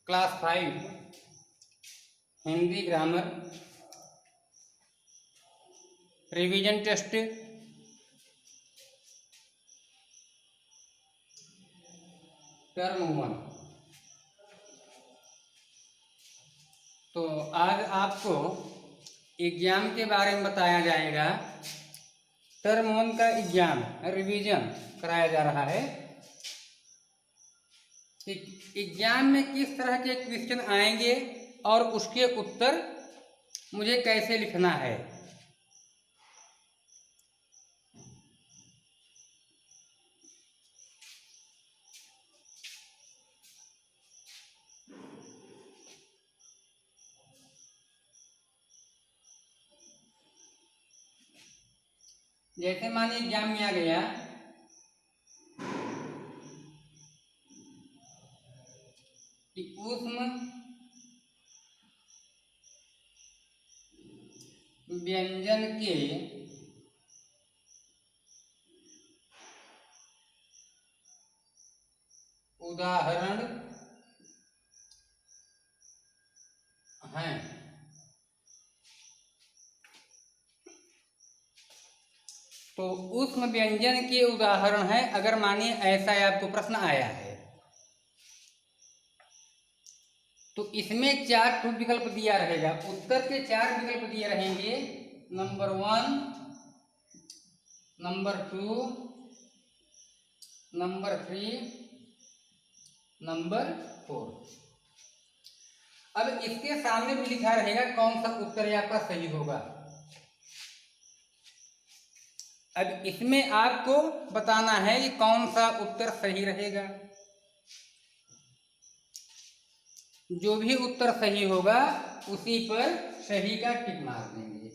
Class 5 Hindi grammar revision test term 1। तो आज आपको एग्जाम के बारे में बताया जाएगा। टर्म 1 का एग्जाम रिवीजन कराया जा रहा है कि एग्जाम में किस तरह के क्वेश्चन आएंगे और उसके उत्तर मुझे कैसे लिखना है। जैसे मानिए एग्जाम में आ गया कि ऊष्म व्यंजन के उदाहरण हैं। तो ऊष्म व्यंजन के उदाहरण हैं। अगर मानिए ऐसा आपको प्रश्न आया है तो इसमें 4 विकल्प दिया रहेगा। उत्तर के 4 विकल्प दिए रहेंगे। Number 1, number 2, number 3, number 4। अब इसके सामने भी लिखा रहेगा कौन सा उत्तर आपका सही होगा। अब इसमें आपको बताना है कि कौन सा उत्तर सही रहेगा। जो भी उत्तर सही होगा उसी पर सही का टिक मार देंगे।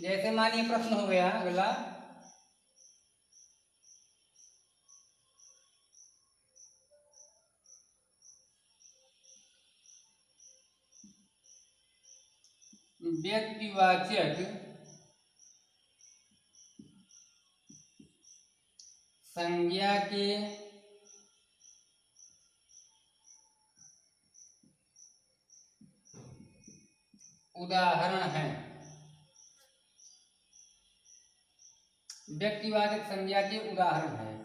जैसे मानिए प्रश्न हो गया अगला, व्यक्तिवाचक संज्ञा के उदाहरण हैं। व्यक्तिवाचक संज्ञा के उदाहरण हैं।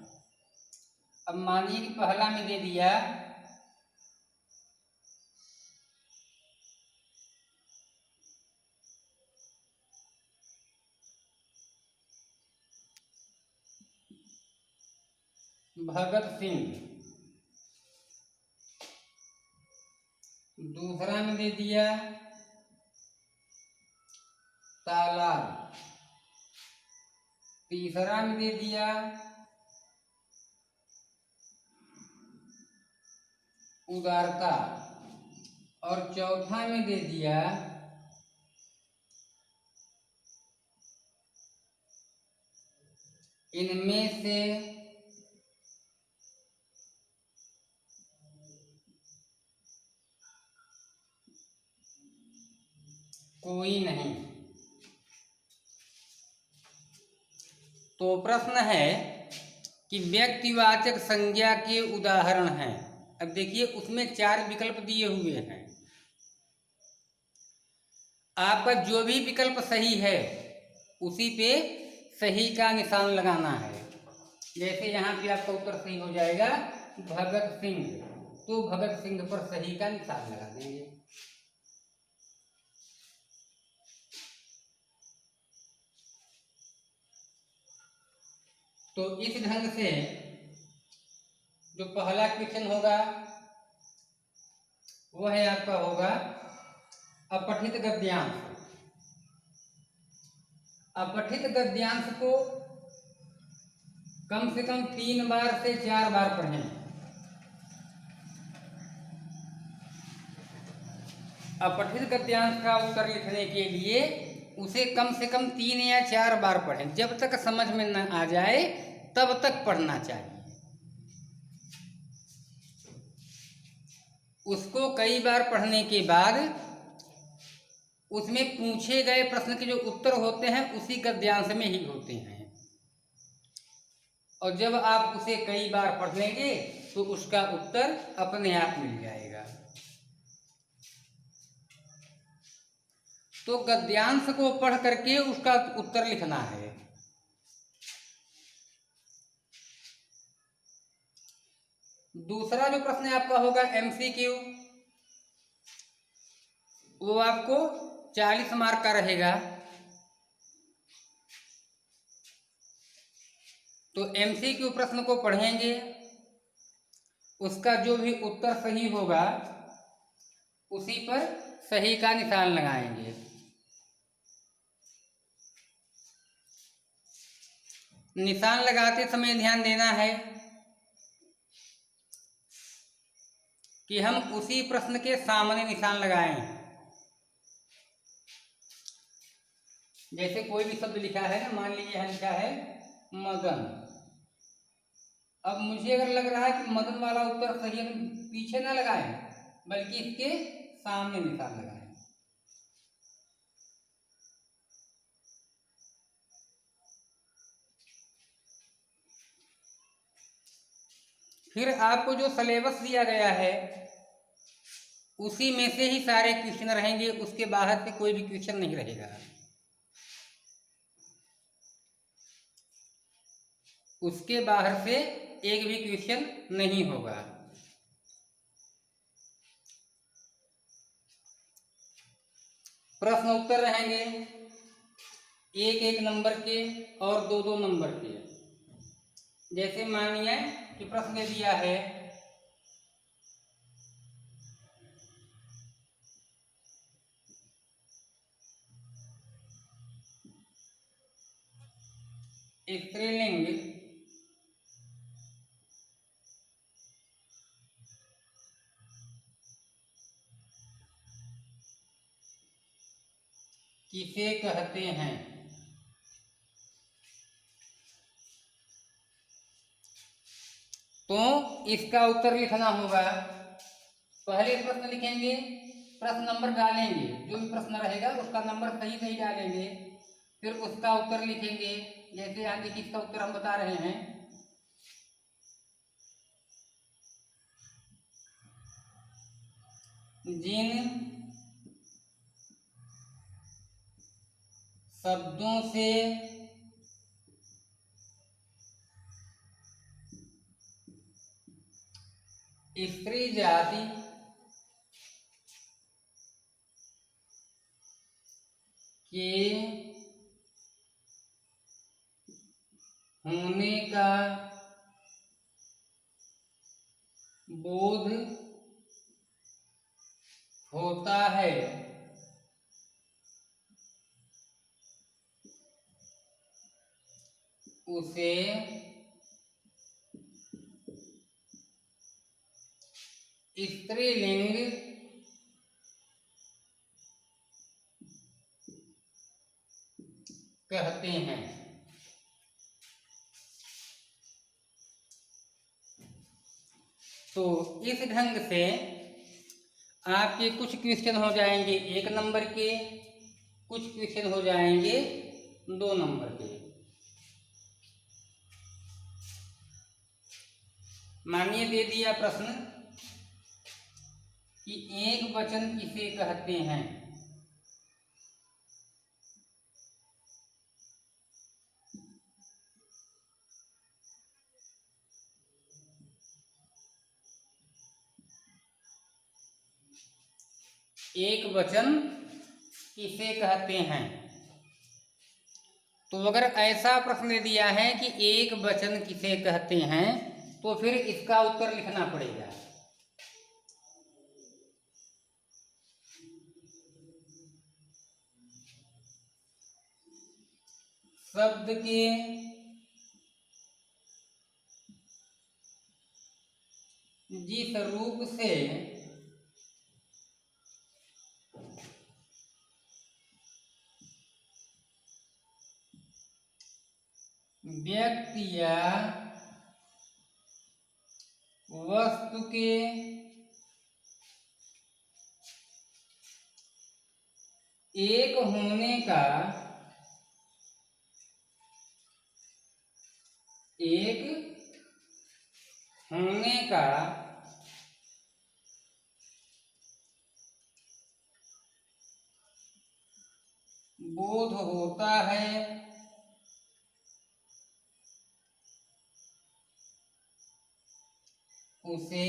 अब मानिए कि पहला में दे दिया भगत सिंह, दूसरा में दे दिया तालाब, तीसरा में दे दिया उदारता और चौथा में दे दिया इनमें से कोई नहीं। तो प्रश्न है कि व्यक्तिवाचक संज्ञा के उदाहरण हैं। अब देखिए उसमें 4 विकल्प दिए हुए हैं। आपका जो भी विकल्प सही है उसी पे सही का निशान लगाना है। जैसे यहाँ पे आपका उत्तर सही हो जाएगा भगत सिंह, तो भगत सिंह पर सही का निशान लगा देंगे। तो इस ढंग से जो पहला क्वेश्चन होगा वह है आपका होगा अपठित गद्यांश। अपठित गद्यांश को कम से कम 3 बार से 4 बार पढ़ें। अपठित गद्यांश का उत्तर लिखने के लिए उसे कम से कम 3 या 4 बार पढ़ें। जब तक समझ में न आ जाए तब तक पढ़ना चाहिए। उसको कई बार पढ़ने के बाद उसमें पूछे गए प्रश्न के जो उत्तर होते हैं उसी गद्यांश में ही होते हैं, और जब आप उसे कई बार पढ़ लेंगे तो उसका उत्तर अपने आप मिल जाएगा। तो गद्यांश को पढ़ करके उसका उत्तर लिखना है। दूसरा जो प्रश्न आपका होगा एमसीक्यू, वो आपको 40 मार्क का रहेगा। तो एमसीक्यू प्रश्न को पढ़ेंगे, उसका जो भी उत्तर सही होगा उसी पर सही का निशान लगाएंगे। निशान लगाते समय ध्यान देना है कि हम उसी प्रश्न के सामने निशान लगाएं। जैसे कोई भी शब्द लिखा है ना, मान लीजिए यहाँ लिखा है मदन। अब मुझे अगर लग रहा है कि मदन वाला उत्तर सही है तो पीछे ना लगाएं, बल्कि इसके सामने निशान लगाएं। फिर आपको जो सिलेबस दिया गया है उसी में से ही सारे क्वेश्चन रहेंगे, उसके बाहर से कोई भी क्वेश्चन नहीं रहेगा। उसके बाहर से एक भी क्वेश्चन नहीं होगा। प्रश्न उत्तर रहेंगे एक एक नंबर के और दो दो नंबर के। जैसे मानिए कि प्रश्न दिया है स्त्रीलिंग किसे कहते हैं, तो इसका उत्तर लिखना होगा। पहले प्रश्न लिखेंगे, प्रश्न नंबर डालेंगे, जो भी प्रश्न रहेगा उसका नंबर सही सही डालेंगे, फिर उसका उत्तर लिखेंगे। जैसे यहाँ देखिए इसका उत्तर हम बता रहे हैं, जिन शब्दों से स्त्री जाति के होने का बोध होता है, उसे स्त्रीलिंग कहते हैं। तो इस ढंग से आपके कुछ क्वेश्चन हो जाएंगे एक नंबर के, कुछ क्वेश्चन हो जाएंगे 2 नंबर के। मानिए दे दिया प्रश्न कि एक वचन किसे कहते हैं, एक वचन किसे कहते हैं। तो अगर ऐसा प्रश्न दिया है कि एक वचन किसे कहते हैं, तो फिर इसका उत्तर लिखना पड़ेगा। शब्द के जिस रूप से व्यक्ति या वस्तु के एक होने का बोध होता है, उसे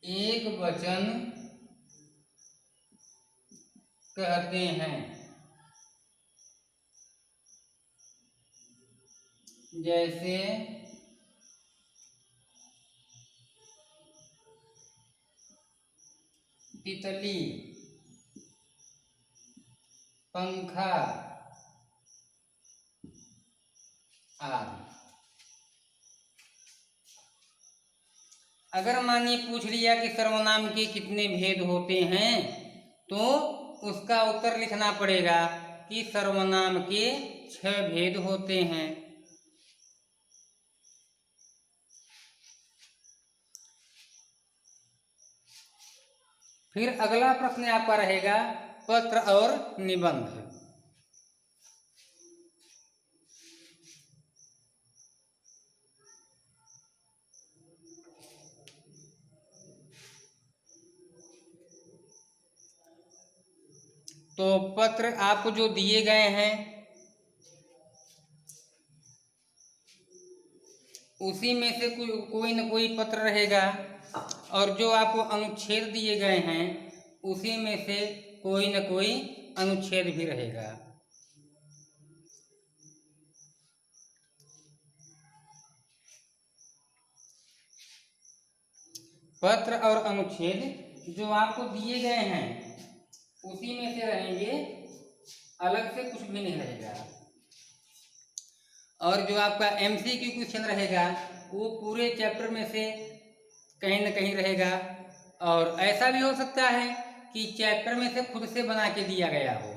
एक वचन कहते हैं। जैसे तितली, पंखा आदि। अगर मानिए पूछ लिया कि सर्वनाम के कितने भेद होते हैं, तो उसका उत्तर लिखना पड़ेगा कि सर्वनाम के 6 भेद होते हैं। फिर अगला प्रश्न आपका रहेगा पत्र और निबंध। तो पत्र आपको जो दिए गए हैं उसी में से कोई न कोई पत्र रहेगा, और जो आपको अनुच्छेद दिए गए हैं उसी में से कोई न कोई अनुच्छेद भी रहेगा। पत्र और अनुच्छेद जो आपको दिए गए हैं उसी में से रहेंगे, अलग से कुछ भी नहीं रहेगा। और जो आपका MCQ क्वेश्चन रहेगा वो पूरे चैप्टर में से कहीं न कहीं रहेगा, और ऐसा भी हो सकता है कि चैप्टर में से खुद से बना के दिया गया हो।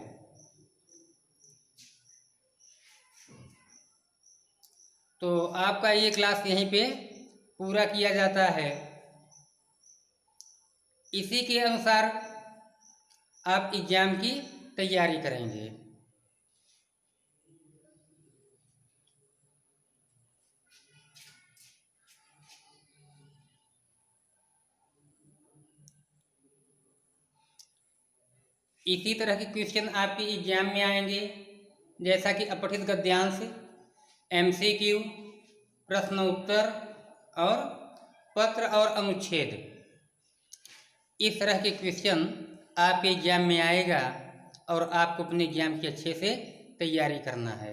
तो आपका ये क्लास यहीं पे पूरा किया जाता है। इसी के अनुसार आप एग्जाम की तैयारी करेंगे। इसी तरह के क्वेश्चन आपके एग्जाम में आएंगे, जैसा कि अपठित गद्यांश, MCQ, प्रश्न उत्तर और पत्र और अनुच्छेद। इस तरह के क्वेश्चन आपके एग्जाम में आएगा और आपको अपने एग्जाम की अच्छे से तैयारी करना है।